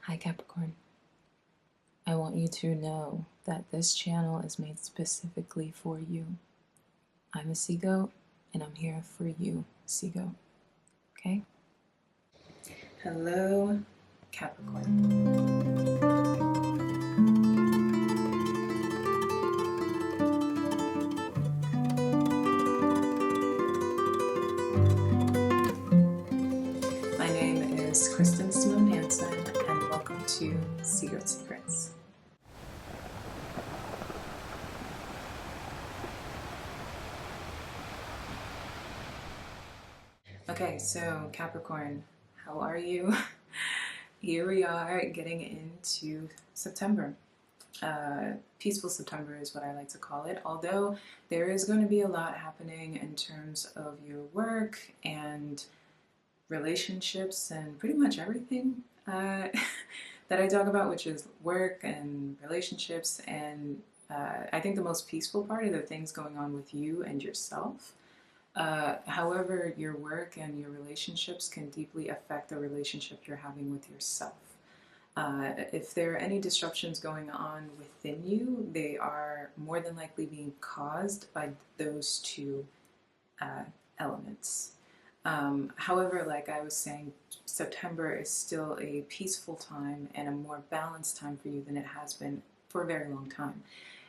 Hi Capricorn, I want you to know that this channel is made specifically for you. I'm a sea goat and I'm here for you, sea goat. Okay? Hello, Capricorn. My name is Kristen Simone Hansen and welcome to CAPRICORN. Okay, so Capricorn, how are you? Here we are getting into September. Peaceful September is what I like to call it, although there is going to be a lot happening in terms of your work and relationships and pretty much everything that I talk about, which is work and relationships. And I think the most peaceful part are the things going on with you and yourself. However, your work and your relationships can deeply affect the relationship you're having with yourself. If there are any disruptions going on within you, they are more than likely being caused by those two elements. However, like I was saying, September is still a peaceful time and a more balanced time for you than it has been for a very long time.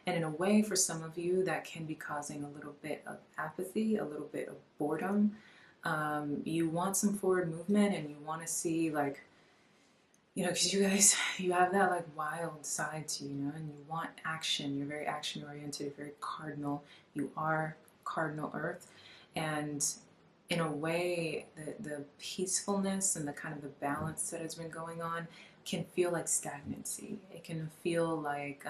And in a way, for some of you, that can be causing a little bit of apathy, a little bit of boredom. You want some forward movement and you want to see, like, you know, because you guys, you have that like wild side to you, and you want action. You're very action oriented, you're very cardinal. You are cardinal earth. And in a way, the peacefulness and the kind of the balance that has been going on can feel like stagnancy. It can feel like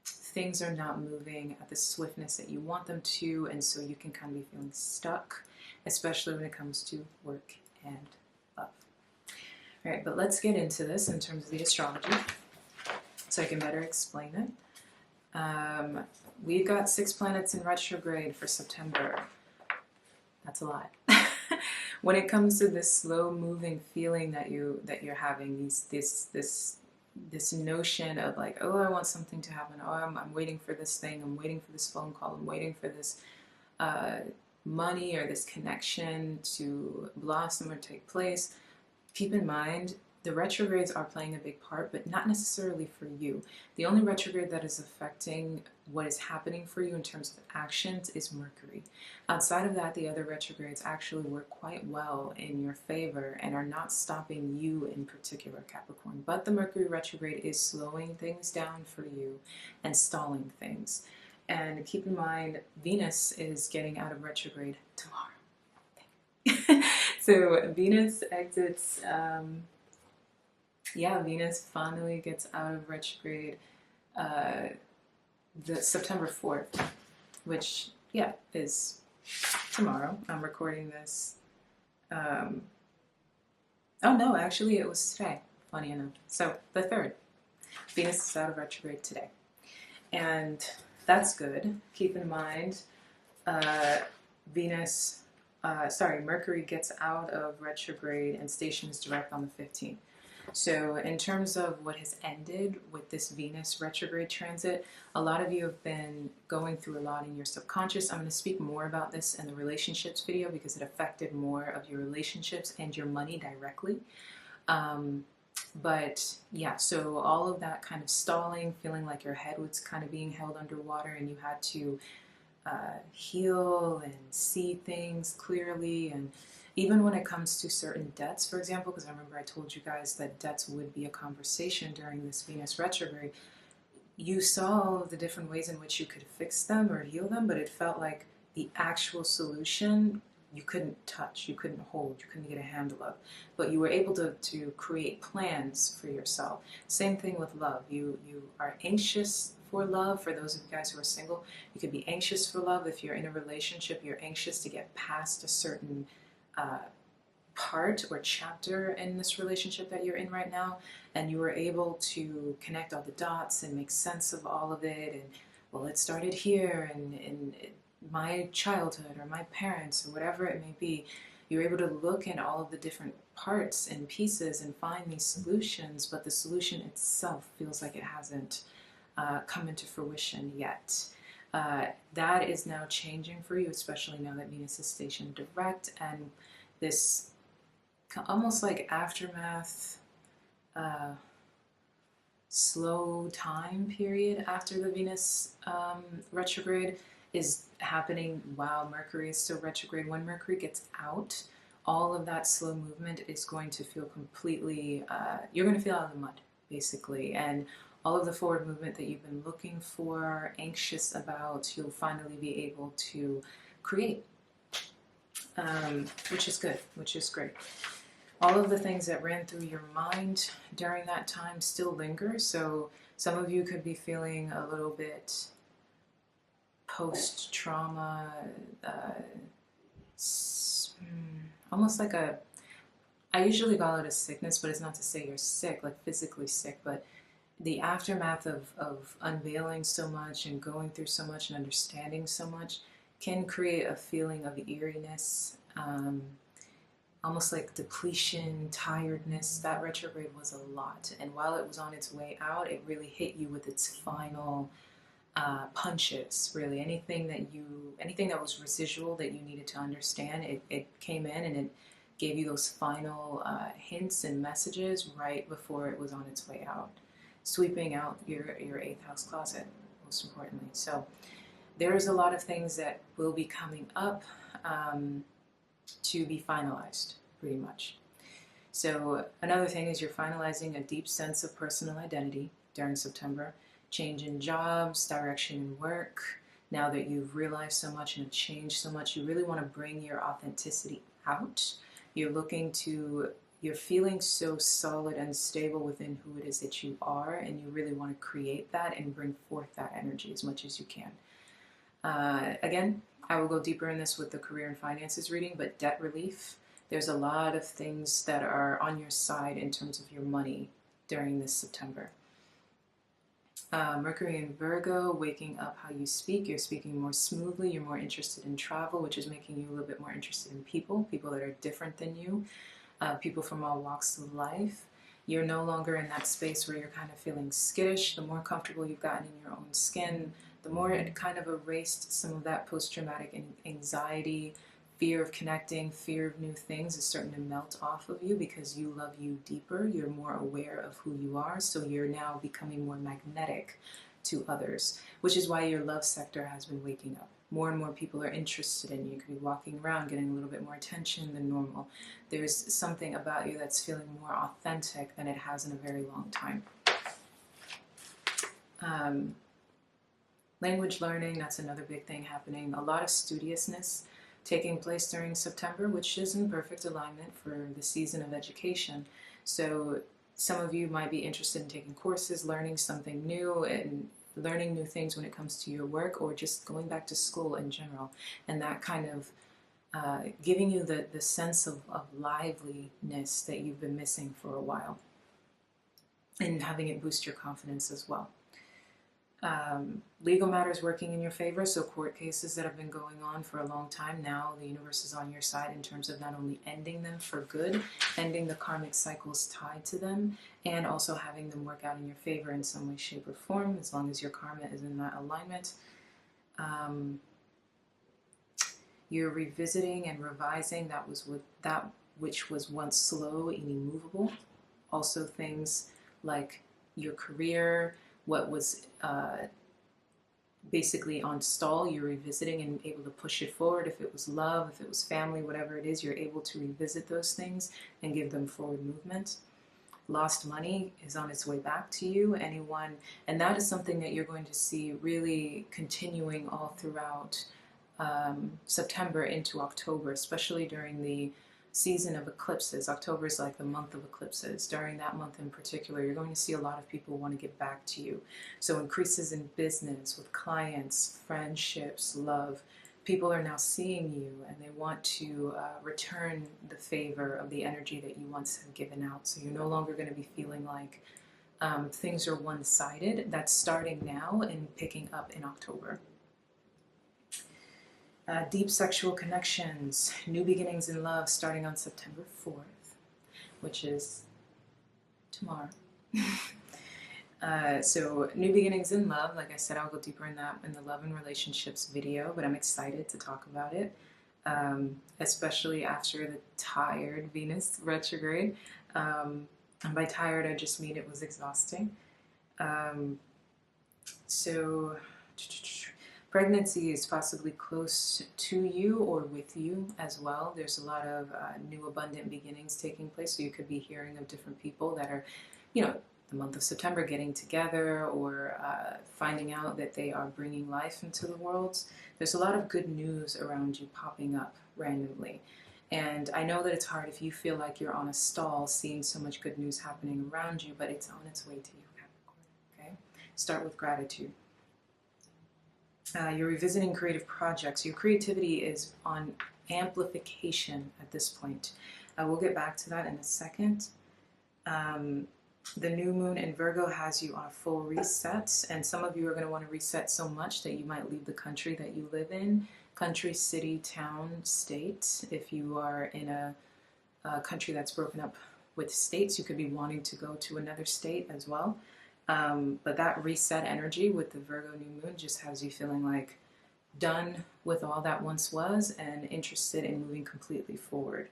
things are not moving at the swiftness that you want them to, and so you can kind of be feeling stuck, especially when it comes to work and love. All right, but let's get into this in terms of the astrology so I can better explain it. We've got 6 planets in retrograde for September. That's a lot. When it comes to this slow-moving feeling that you're having, this notion of like, oh, I want something to happen. Oh, I'm waiting for this thing. I'm waiting for this phone call. I'm waiting for this money or this connection to blossom or take place. Keep in mind, the retrogrades are playing a big part, but not necessarily for you. The only retrograde that is affecting what is happening for you in terms of actions is Mercury. Outside of that, the other retrogrades actually work quite well in your favor and are not stopping you in particular, Capricorn. But the Mercury retrograde is slowing things down for you and stalling things. And keep in mind, Venus is getting out of retrograde tomorrow. So Venus exits, Venus finally gets out of retrograde the September 4th, which, is tomorrow. I'm recording this. Oh no, actually it was today, funny enough. So the 3rd, Venus is out of retrograde today. And that's good. Keep in mind, Mercury gets out of retrograde and stations direct on the 15th. So in terms of what has ended with this Venus retrograde transit, a lot of you have been going through a lot in your subconscious. I'm going to speak more about this in the relationships video because it affected more of your relationships and your money directly. But yeah, so all of that kind of stalling, feeling like your head was kind of being held underwater and you had to heal and see things clearly. And even when it comes to certain debts, for example, because I remember I told you guys that debts would be a conversation during this Venus retrograde, you saw all of the different ways in which you could fix them or heal them, but it felt like the actual solution you couldn't touch, you couldn't hold, you couldn't get a handle of, but you were able to create plans for yourself. Same thing with love. You are anxious for love. For those of you guys who are single, you could be anxious for love. If you're in a relationship, you're anxious to get past a certain part or chapter in this relationship that you're in right now, and you were able to connect all the dots and make sense of all of it. And well, it started here, and my childhood or my parents or whatever it may be. You're able to look at all of the different parts and pieces and find these solutions, but the solution itself feels like it hasn't come into fruition yet. That is now changing for you, especially now that Venus is stationed direct, and this almost like aftermath, slow time period after the Venus retrograde is happening while Mercury is still retrograde. When Mercury gets out, all of that slow movement is going to feel completely, you're going to feel out of the mud, basically. And all of the forward movement that you've been looking for, anxious about, you'll finally be able to create, which is good, which is great. All of the things that ran through your mind during that time still linger. So some of you could be feeling a little bit post-trauma, almost like I usually call it a sickness, but it's not to say you're sick, like physically sick, but the aftermath of unveiling so much and going through so much and understanding so much can create a feeling of eeriness, almost like depletion, tiredness. That retrograde was a lot, and while it was on its way out, it really hit you with its final punches. Really, anything that was residual that you needed to understand, it came in and it gave you those final hints and messages right before it was on its way out, sweeping out your eighth house closet, most importantly. So there's a lot of things that will be coming up to be finalized, pretty much. So another thing is you're finalizing a deep sense of personal identity during September, change in jobs, direction in work. Now that you've realized so much and have changed so much, you really want to bring your authenticity out. You're feeling so solid and stable within who it is that you are, and you really want to create that and bring forth that energy as much as you can. Again, I will go deeper in this with the career and finances reading, but debt relief, there's a lot of things that are on your side in terms of your money during this September. Mercury in Virgo, waking up how you speak. You're speaking more smoothly. You're more interested in travel, which is making you a little bit more interested in people that are different than you, people from all walks of life. You're no longer in that space where you're kind of feeling skittish. The more comfortable you've gotten in your own skin, the more it kind of erased some of that post-traumatic anxiety, fear of connecting, fear of new things is starting to melt off of you because you love you deeper. You're more aware of who you are, so you're now becoming more magnetic to others, which is why your love sector has been waking up. More and more people are interested in you. You could be walking around getting a little bit more attention than normal. There's something about you that's feeling more authentic than it has in a very long time. Language learning, that's another big thing happening. A lot of studiousness taking place during September, which is in perfect alignment for the season of education. So some of you might be interested in taking courses, learning something new, and learning new things when it comes to your work, or just going back to school in general. And that kind of giving you the sense of liveliness that you've been missing for a while, and having it boost your confidence as well. Legal matters working in your favor, so court cases that have been going on for a long time, now the universe is on your side in terms of not only ending them for good, ending the karmic cycles tied to them, and also having them work out in your favor in some way, shape, or form, as long as your karma is in that alignment. You're revisiting and revising that which was once slow and immovable. Also things like your career, what was basically on stall, you're revisiting and able to push it forward. If it was love, if it was family, whatever it is, you're able to revisit those things and give them forward movement. Lost money is on its way back to you. And that is something that you're going to see really continuing all throughout September into October, especially during the season of eclipses. October is like the month of eclipses. During that month in particular, you're going to see a lot of people want to get back to you. So increases in business, with clients, friendships, love. People are now seeing you and they want to return the favor of the energy that you once have given out. So you're no longer going to be feeling like things are one-sided. That's starting now and picking up in October. Deep sexual connections, new beginnings in love starting on September 4th. which is tomorrow. So new beginnings in love. Like I said, I'll go deeper in that in the love and relationships video, but I'm excited to talk about it, especially after the tired Venus retrograde. And by tired, I just mean it was exhausting. So pregnancy is possibly close to you or with you as well. There's a lot of new abundant beginnings taking place. So you could be hearing of different people that are, the month of September getting together or finding out that they are bringing life into the world. There's a lot of good news around you popping up randomly. And I know that it's hard if you feel like you're on a stall seeing so much good news happening around you, but it's on its way to you, Capricorn, okay? Start with gratitude. You're revisiting creative projects. Your creativity is on amplification at this point. We'll get back to that in a second. The new moon in Virgo has you on a full reset, and some of you are going to want to reset so much that you might leave the country that you live in, country, city, town, state. If you are in a country that's broken up with states, you could be wanting to go to another state as well. But that reset energy with the Virgo new moon just has you feeling like done with all that once was and interested in moving completely forward.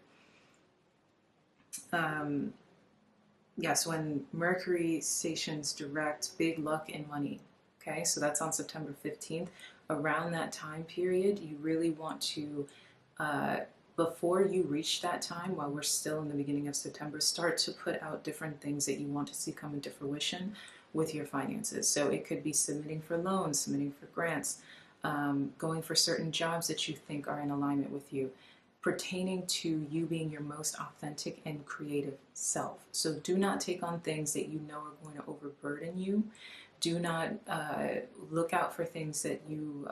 Yes, when Mercury stations direct, big luck and money. Okay, so that's on September 15th. Around that time period, you really want to, before you reach that time, while we're still in the beginning of September, start to put out different things that you want to see come into fruition with your finances. So it could be submitting for loans, submitting for grants, going for certain jobs that you think are in alignment with you, pertaining to you being your most authentic and creative self. So do not take on things that you know are going to overburden you. Do not look out for things that you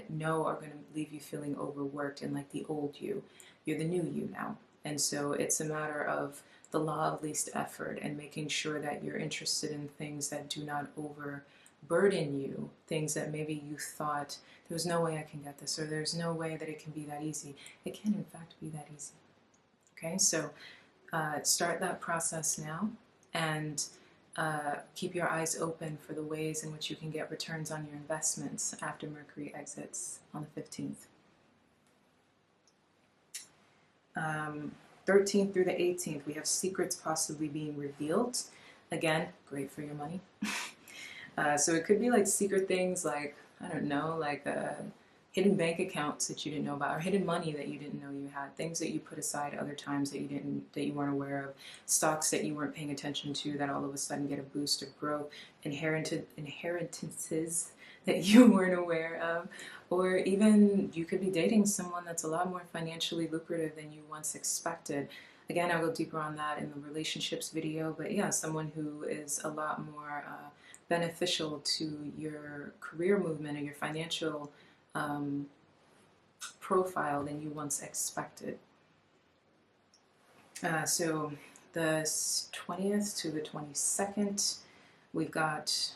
know are going to leave you feeling overworked and like the old you. You're the new you now. And so it's a matter of the law of least effort and making sure that you're interested in things that do not overburden you, things that maybe you thought, there's no way I can get this, or there's no way that it can be that easy. It can, in fact, be that easy. Okay, so start that process now and keep your eyes open for the ways in which you can get returns on your investments after Mercury exits on the 15th. 13th through the 18th, we have secrets possibly being revealed. Again, great for your money. So it could be like secret things like, I don't know, like hidden bank accounts that you didn't know about, or hidden money that you didn't know you had, things that you put aside other times that you weren't aware of, stocks that you weren't paying attention to that all of a sudden get a boost of growth, inheritances that you weren't aware of, or even you could be dating someone that's a lot more financially lucrative than you once expected. Again, I'll go deeper on that in the relationships video, but yeah, someone who is a lot more beneficial to your career movement and your financial profile than you once expected. So the 20th to the 22nd, we've got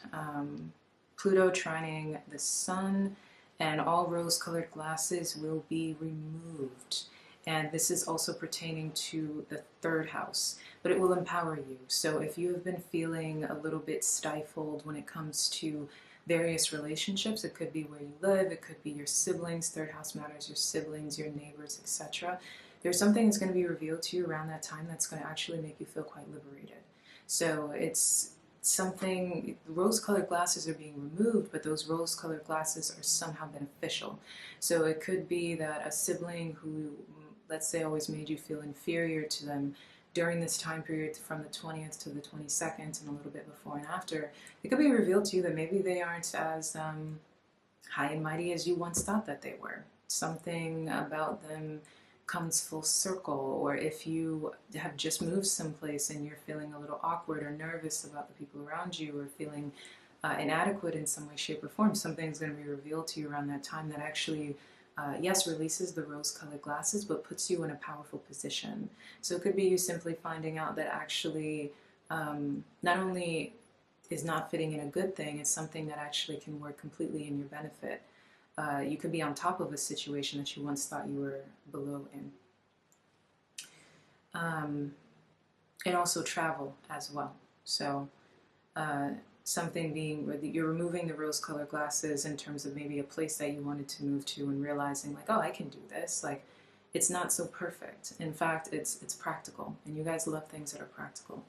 Pluto trining the Sun, and all rose-colored glasses will be removed. And this is also pertaining to the 3rd house, but it will empower you. So if you have been feeling a little bit stifled when it comes to various relationships, it could be where you live, it could be your siblings, 3rd house matters, your siblings, your neighbors, etc. There's something that's going to be revealed to you around that time that's going to actually make you feel quite liberated. So it's something, rose-colored glasses are being removed, but those rose-colored glasses are somehow beneficial. So it could be that a sibling who, let's say, always made you feel inferior to them during this time period from the 20th to the 22nd and a little bit before and after, it could be revealed to you that maybe they aren't as high and mighty as you once thought that they were. Something about them comes full circle, or if you have just moved someplace and you're feeling a little awkward or nervous about the people around you, or feeling inadequate in some way, shape, or form, something's going to be revealed to you around that time that actually yes, releases the rose-colored glasses, but puts you in a powerful position. So it could be you simply finding out that actually not only is not fitting in a good thing, it's something that actually can work completely in your benefit. You could be on top of a situation that you once thought you were below in. and also travel as well. So something being where you're removing the rose-colored glasses in terms of maybe a place that you wanted to move to and realizing like, oh, I can do this. Like, it's not so perfect. In fact, it's practical, and you guys love things that are practical.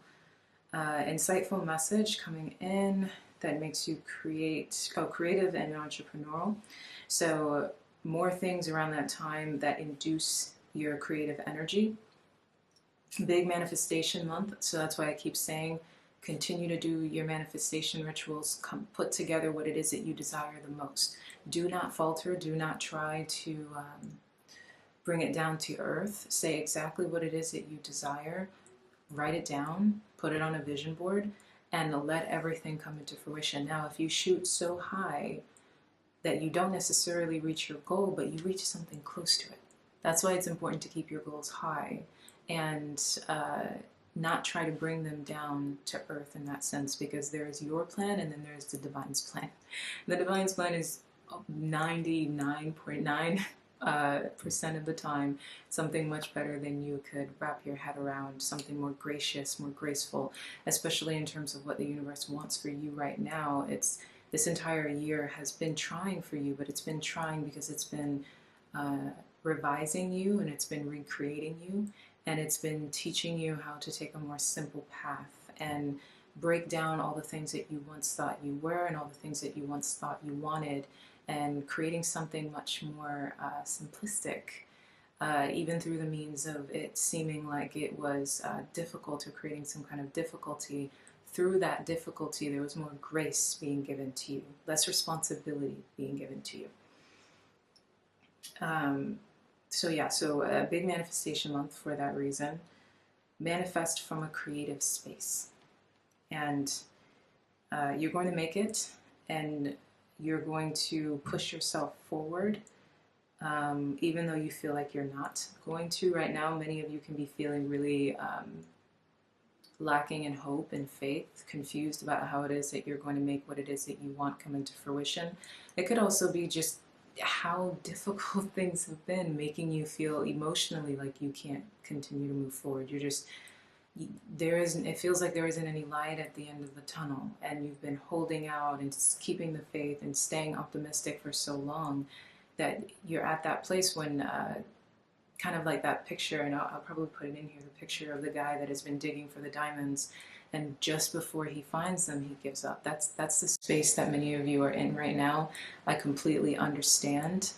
Insightful message coming in that makes you creative and entrepreneurial. So more things around that time that induce your creative energy. Big manifestation month, so that's why I keep saying continue to do your manifestation rituals. Put together what it is that you desire the most. Do not falter. Do not try to bring it down to earth. Say exactly what it is that you desire. Write it down. Put it on a vision board, and let everything come into fruition. Now, if you shoot so high that you don't necessarily reach your goal, but you reach something close to it, that's why it's important to keep your goals high and not try to bring them down to earth in that sense, because there's your plan and then there's the divine's plan. The divine's plan is 99.9% of the time something much better than you could wrap your head around, something more gracious, more graceful, especially in terms of what the universe wants for you right now. It's this entire year has been trying for you, but it's been trying because it's been revising you, and it's been recreating you, and it's been teaching you how to take a more simple path and break down all the things that you once thought you were and all the things that you once thought you wanted, and creating something much more simplistic, even through the means of it seeming like it was difficult, or creating some kind of difficulty. Through that difficulty, there was more grace being given to you, less responsibility being given to you. So a big manifestation month for that reason. Manifest from a creative space. And you're going to make it, and you're going to push yourself forward, even though you feel like you're not going to. Right now, many of you can be feeling really lacking in hope and faith, confused about how it is that you're going to make what it is that you want come into fruition. It could also be just how difficult things have been, making you feel emotionally like you can't continue to move forward. You're just, it feels like there isn't any light at the end of the tunnel, and you've been holding out and keeping the faith and staying optimistic for so long that you're at that place when kind of like that picture, and I'll probably put it in here, the picture of the guy that has been digging for the diamonds, and just before he finds them, he gives up. That's the space that many of you are in right now. I completely understand.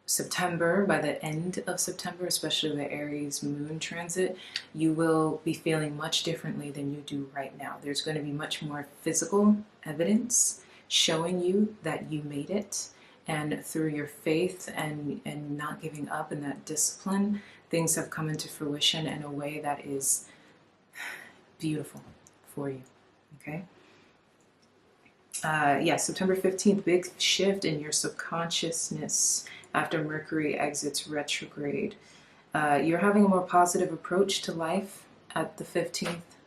September, by the end of September, especially the Aries moon transit, you will be feeling much differently than you do right now. There's going to be much more physical evidence showing you that you made it. And through your faith and not giving up and that discipline, things have come into fruition in a way that is beautiful for you, okay? September 15th, big shift in your subconsciousness after Mercury exits retrograde. You're having a more positive approach to life at the 15th,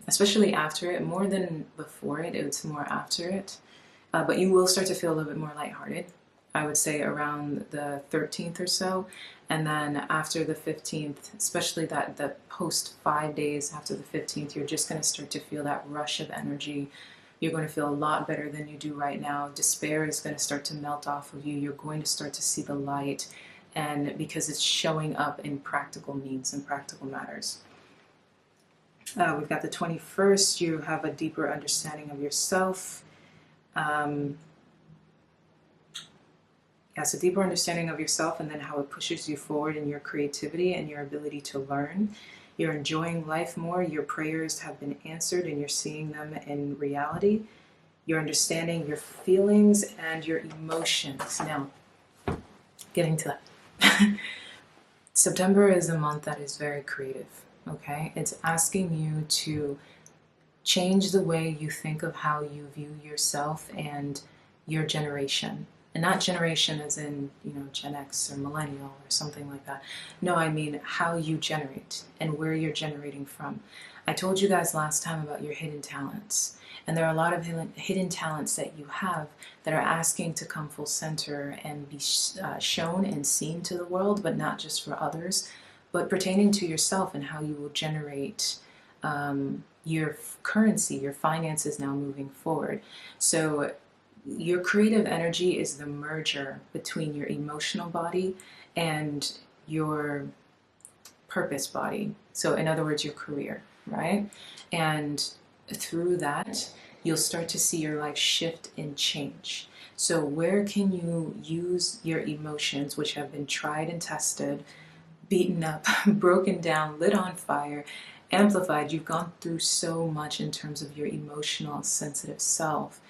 especially after it, more than before it. It's more after it. But you will start to feel a little bit more lighthearted, I would say around the 13th or so. And then after the 15th, especially the post 5 days after the 15th, you're just going to start to feel that rush of energy. You're going to feel a lot better than you do right now. Despair is going to start to melt off of you. You're going to start to see the light, and because it's showing up in practical needs and practical matters. We've got the 21st. You have a deeper understanding of yourself. It's a deeper understanding of yourself, and then how it pushes you forward in your creativity and your ability to learn. You're enjoying life more. Your prayers have been answered, and you're seeing them in reality. You're understanding your feelings and your emotions. Now, getting to that. September is a month that is very creative, okay? It's asking you to change the way you think of how you view yourself and your generation. And not generation as in, Gen X or millennial or something like that. No, I mean how you generate and where you're generating from. I told you guys last time about your hidden talents. And there are a lot of hidden talents that you have that are asking to come full center and be shown and seen to the world, but not just for others, but pertaining to yourself and how you will generate your currency, your finances now moving forward. So your creative energy is the merger between your emotional body and your purpose body. So in other words, your career, right? And through that, you'll start to see your life shift and change. So where can you use your emotions, which have been tried and tested, beaten up, broken down, lit on fire, amplified? You've gone through so much in terms of your emotional, sensitive self.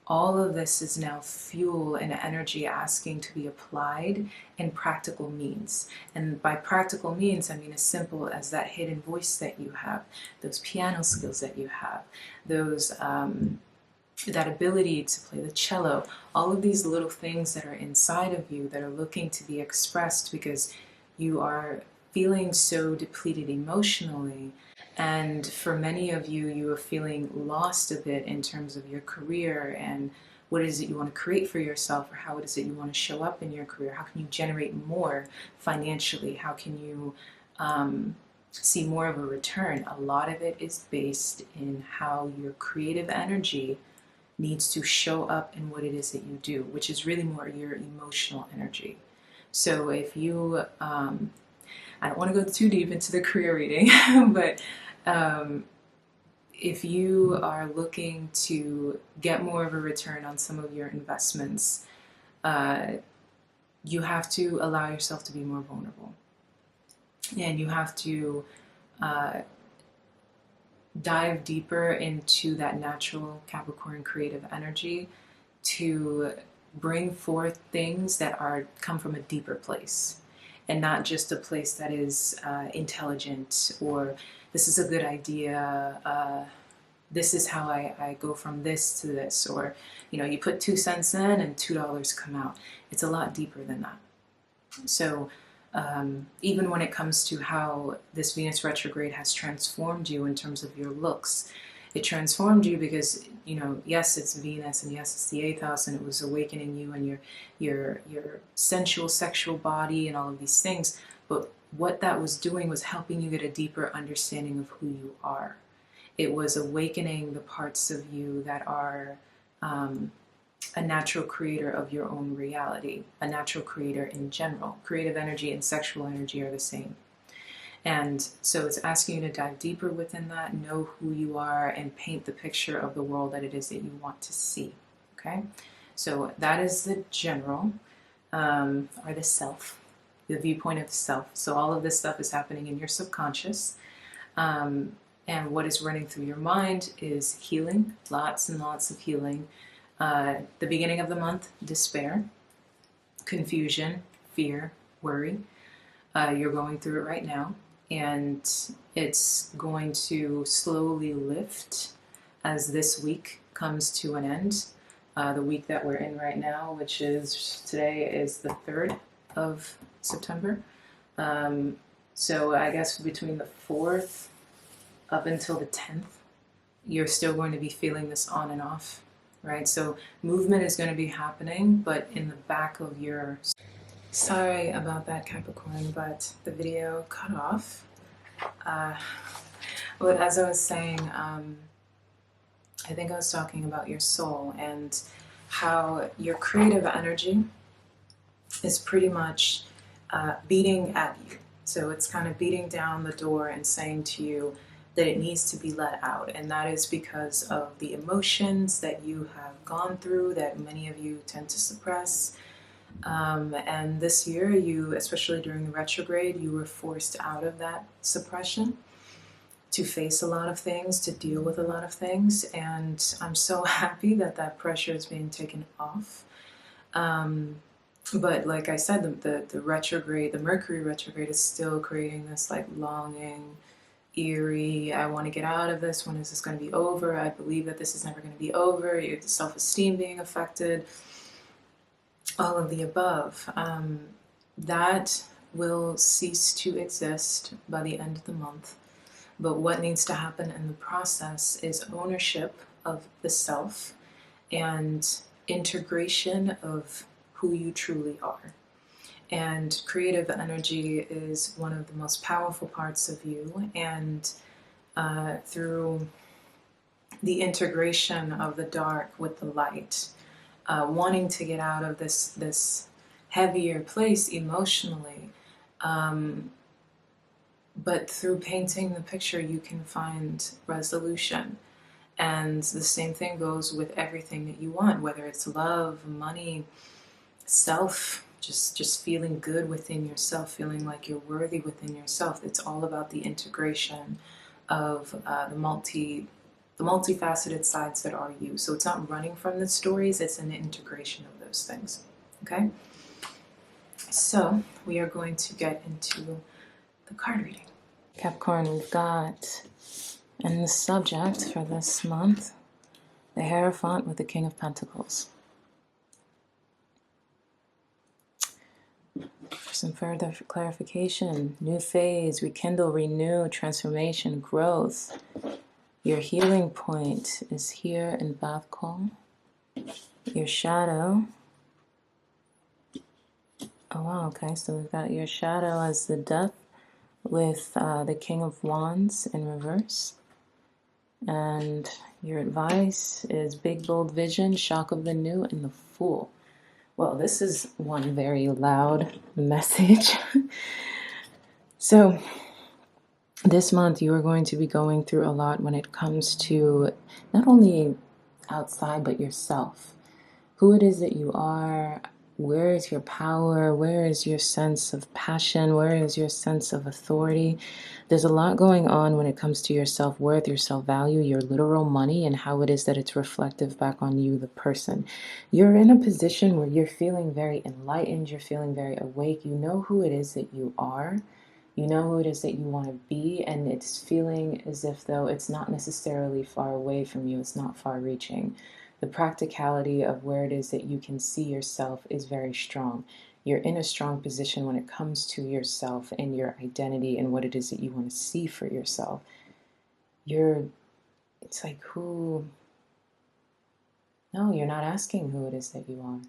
All of this is now fuel and energy asking to be applied in practical means. And by practical means, I mean as simple as that hidden voice that you have, those piano skills that you have, those that ability to play the cello, all of these little things that are inside of you that are looking to be expressed because you are feeling so depleted emotionally. And for many of you, you are feeling lost a bit in terms of your career and what is it you want to create for yourself, or how is it you want to show up in your career? How can you generate more financially? How can you see more of a return? A lot of it is based in how your creative energy needs to show up in what it is that you do, which is really more your emotional energy. So if you, I don't want to go too deep into the career reading, but if you are looking to get more of a return on some of your investments, you have to allow yourself to be more vulnerable. And you have to dive deeper into that natural Capricorn creative energy to bring forth things that come from a deeper place, and not just a place that is intelligent, or this is a good idea, this is how I go from this to this, or you put 2 cents in and $2 come out. It's a lot deeper than that. So even when it comes to how this Venus retrograde has transformed you in terms of your looks, it transformed you because, yes, it's Venus, and yes, it's the 8th house, and it was awakening you and your sensual, sexual body and all of these things. But what that was doing was helping you get a deeper understanding of who you are. It was awakening the parts of you that are a natural creator of your own reality, a natural creator in general. Creative energy and sexual energy are the same. And so it's asking you to dive deeper within that, know who you are, and paint the picture of the world that it is that you want to see. Okay? So that is the general, or the self, the viewpoint of the self. So all of this stuff is happening in your subconscious. And what is running through your mind is healing, lots and lots of healing. The beginning of the month, despair, confusion, fear, worry. You're going through it right now, and it's going to slowly lift as this week comes to an end. The week that we're in right now, which is today, is the 3rd of September. So I guess between the 4th up until the 10th, you're still going to be feeling this on and off, right? So movement is going to be happening, but in the back of your... Sorry about that, Capricorn, but the video cut off. But as I was saying, I think I was talking about your soul and how your creative energy is pretty much beating at you. So it's kind of beating down the door and saying to you that it needs to be let out. And that is because of the emotions that you have gone through that many of you tend to suppress. And this year, especially during the retrograde, you were forced out of that suppression to face a lot of things, to deal with a lot of things. And I'm so happy that that pressure is being taken off. But like I said, the retrograde, the Mercury retrograde is still creating this like longing, eerie, I want to get out of this, when is this going to be over? I believe that this is never going to be over. Your self-esteem being affected, all of the above. That will cease to exist by the end of the month. But what needs to happen in the process is ownership of the self and integration of who you truly are. And creative energy is one of the most powerful parts of you. And through the integration of the dark with the light, wanting to get out of this heavier place emotionally, but through painting the picture you can find resolution. And the same thing goes with everything that you want, whether it's love, money, self, just feeling good within yourself, feeling like you're worthy within yourself. It's all about the integration of the multifaceted sides that are you. So it's not running from the stories, it's an integration of those things. Okay? So we are going to get into the card reading. Capricorn, we've got, and the subject for this month, the Hierophant with the King of Pentacles. For some further clarification, new phase, rekindle, renew, transformation, growth. Your healing point is here in Bath Call. Your shadow. Oh wow, okay, so we've got your shadow as the Death with the King of Wands in reverse. And your advice is big, bold vision, shock of the new, and the Fool. Well, this is one very loud message. So this month you are going to be going through a lot when it comes to not only outside but yourself. Who it is that you are, where is your power, where is your sense of passion, where is your sense of authority. There's a lot going on when it comes to your self-worth, your self-value, your literal money, and how it is that it's reflective back on you, the person. You're in a position where you're feeling very enlightened, you're feeling very awake, you know who it is that you are. You know who it is that you want to be, and it's feeling as if though it's not necessarily far away from you, it's not far reaching. The practicality of where it is that you can see yourself is very strong. You're in a strong position when it comes to yourself and your identity and what it is that you want to see for yourself. It's like no, you're not asking who it is that you are.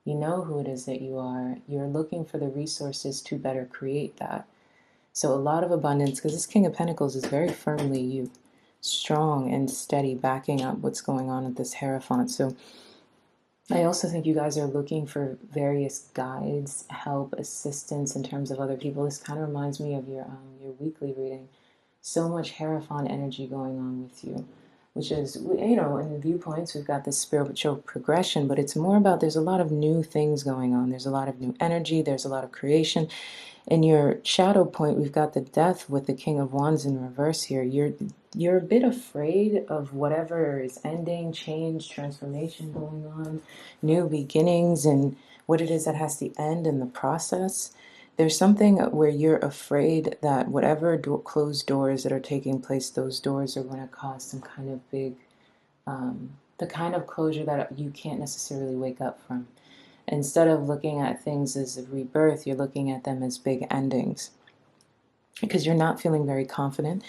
You know who it is that you are. You're looking for the resources to better create that. So a lot of abundance, because this King of Pentacles is very firmly you. Strong and steady, backing up what's going on with this Hierophant. So I also think you guys are looking for various guides, help, assistance in terms of other people. This kind of reminds me of your weekly reading. So much Hierophant energy going on with you, which is, in the viewpoints, we've got this spiritual progression, but it's more about there's a lot of new things going on. There's a lot of new energy. There's a lot of creation. In your shadow point, we've got the Death with the King of Wands in reverse here. You're a bit afraid of whatever is ending, change, transformation going on, new beginnings, and what it is that has to end in the process. There's something where you're afraid that whatever closed doors that are taking place, those doors are going to cause some kind of big, the kind of closure that you can't necessarily wake up from. Instead of looking at things as a rebirth, you're looking at them as big endings. Because you're not feeling very confident.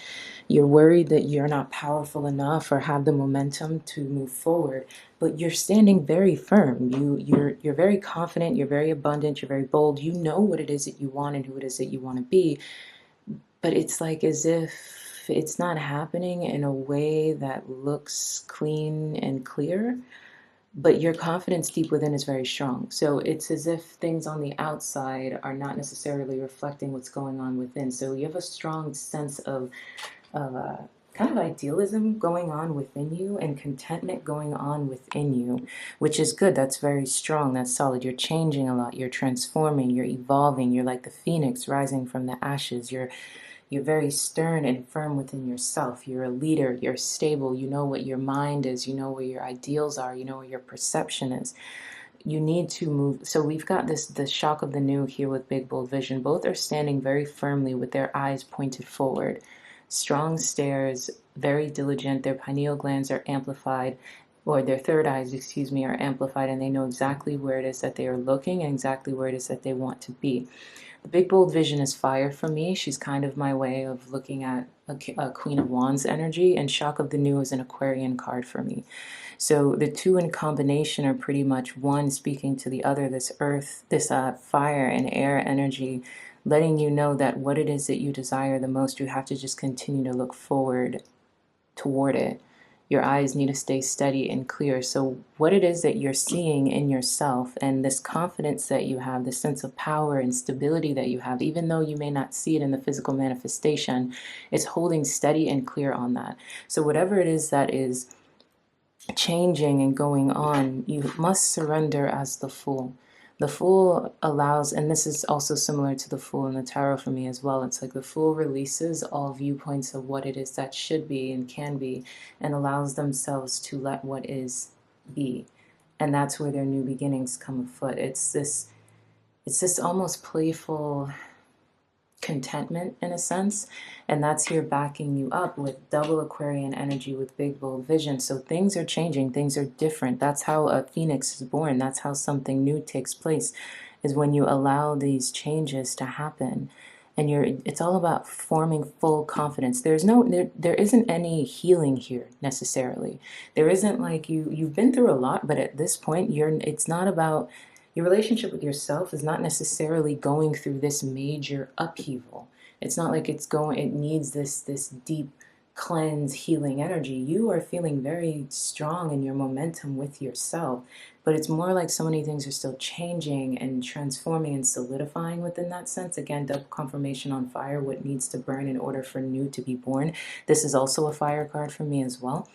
You're worried that you're not powerful enough or have the momentum to move forward. But you're standing very firm. You're very confident. You're very abundant. You're very bold. You know what it is that you want and who it is that you want to be. But it's like as if it's not happening in a way that looks clean and clear. But your confidence deep within is very strong. So it's as if things on the outside are not necessarily reflecting what's going on within. So you have a strong sense of kind of idealism going on within you and contentment going on within you, which is good. That's very strong. That's solid. You're changing a lot. You're transforming. You're evolving. You're like the phoenix rising from the ashes. You're very stern and firm within yourself. You're a leader. You're stable. You know what your mind is. You know where your ideals are. You know what your perception is. You need to move. So we've got the shock of the new here with big, bold vision. Both are standing very firmly with their eyes pointed forward. Strong stares, very diligent. Their pineal glands are amplified, or their third eyes, are amplified, and they know exactly where it is that they are looking and exactly where it is that they want to be. The big bold vision is fire for me. She's kind of my way of looking at a Queen of Wands energy, and Shock of the New is an Aquarian card for me. So the two in combination are pretty much one speaking to the other, this earth, this fire and air energy, letting you know that what it is that you desire the most, you have to just continue to look forward toward it. Your eyes need to stay steady and clear. So what it is that you're seeing in yourself, and this confidence that you have, this sense of power and stability that you have, even though you may not see it in the physical manifestation, it's holding steady and clear on that. So whatever it is that is changing and going on, you must surrender as the Fool. The Fool allows, and this is also similar to the Fool in the tarot for me as well, it's like the Fool releases all viewpoints of what it is that should be and can be, and allows themselves to let what is be. And that's where their new beginnings come afoot. It's this almost playful contentment in a sense, and that's here backing you up with double Aquarian energy with big bold vision. So things are changing, things are different. That's how a phoenix is born. That's how something new takes place, is when you allow these changes to happen. And it's all about forming full confidence. There isn't any healing here necessarily. There isn't like you've been through a lot, but at this point it's not about your relationship with yourself is not necessarily going through this major upheaval. It's not like it needs this deep cleanse, healing energy. You are feeling very strong in your momentum with yourself, but it's more like so many things are still changing and transforming and solidifying within that sense. Again, double confirmation on fire, what needs to burn in order for new to be born. This is also a fire card for me as well.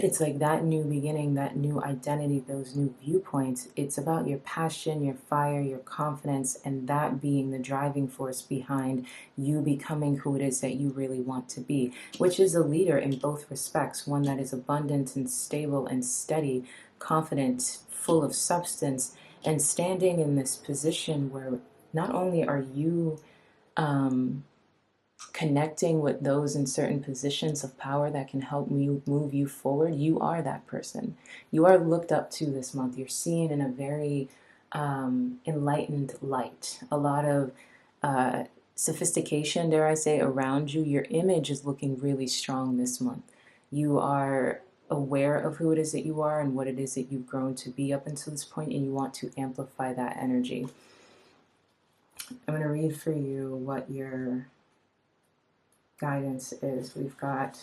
It's like that new beginning, that new identity, those new viewpoints. It's about your passion, your fire, your confidence, and that being the driving force behind you becoming who it is that you really want to be, which is a leader in both respects, one that is abundant and stable and steady, confident, full of substance, and standing in this position where not only are you connecting with those in certain positions of power that can help move you forward, you are that person. You are looked up to this month. You're seen in a very enlightened light. A lot of sophistication, dare I say, around you. Your image is looking really strong this month. You are aware of who it is that you are and what it is that you've grown to be up until this point, and you want to amplify that energy. I'm going to read for you what your guidance is. We've got,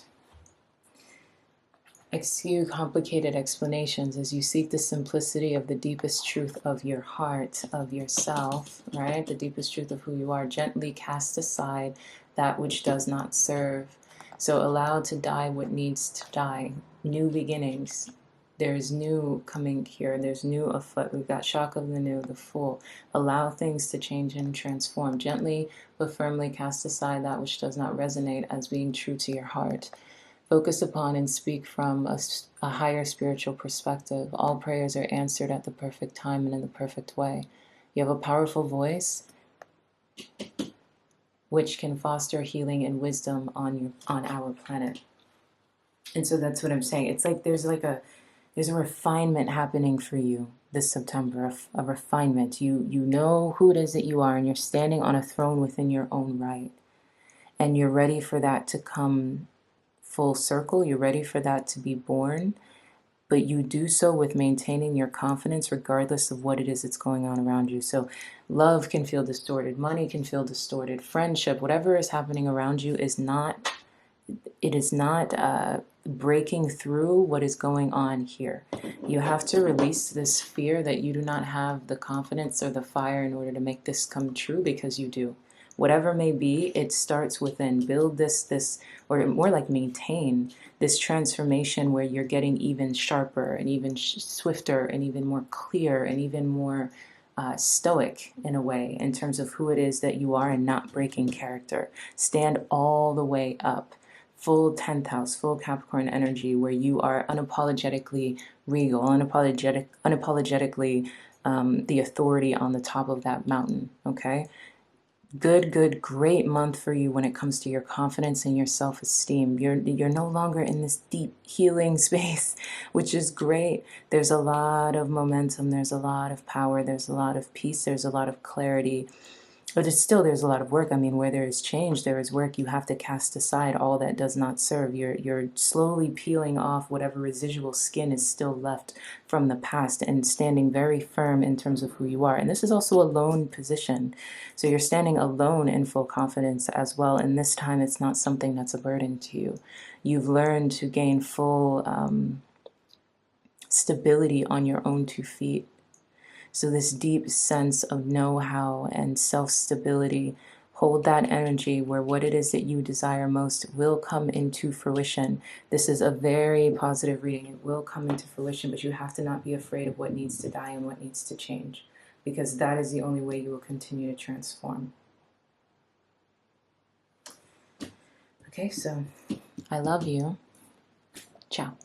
excuse complicated explanations as you seek the simplicity of the deepest truth of your heart, of yourself, right? The deepest truth of who you are. Gently cast aside that which does not serve. So allow to die what needs to die. New beginnings. There's new coming here. There's new afoot. We've got Shock of the New, the Fool. Allow things to change and transform. Gently but firmly cast aside that which does not resonate as being true to your heart. Focus upon and speak from a higher spiritual perspective. All prayers are answered at the perfect time and in the perfect way. You have a powerful voice which can foster healing and wisdom on our planet. And so that's what I'm saying. It's like there's a refinement happening for you this September, a refinement. You know who it is that you are, and you're standing on a throne within your own right. And you're ready for that to come full circle. You're ready for that to be born. But you do so with maintaining your confidence regardless of what it is that's going on around you. So love can feel distorted. Money can feel distorted. Friendship, whatever is happening around you is not breaking through what is going on here. You have to release this fear that you do not have the confidence or the fire in order to make this come true, because you do. Whatever may be, it starts within. Build this, or more like maintain this transformation where you're getting even sharper and even swifter and even more clear and even more stoic in a way in terms of who it is that you are, and not breaking character. Stand all the way up. Full 10th house, full Capricorn energy, where you are unapologetically regal, unapologetically the authority on the top of that mountain, okay? Good, great month for you when it comes to your confidence and your self-esteem. You're no longer in this deep healing space, which is great. There's a lot of momentum, there's a lot of power, there's a lot of peace, there's a lot of clarity. But it's still, there's a lot of work. I mean, where there is change, there is work. You have to cast aside all that does not serve. You're slowly peeling off whatever residual skin is still left from the past and standing very firm in terms of who you are. And this is also a lone position. So you're standing alone in full confidence as well. And this time it's not something that's a burden to you. You've learned to gain full stability on your own 2 feet. So this deep sense of know-how and self-stability, hold that energy where what it is that you desire most will come into fruition. This is a very positive reading. It will come into fruition, but you have to not be afraid of what needs to die and what needs to change, because that is the only way you will continue to transform. Okay, so I love you. Ciao.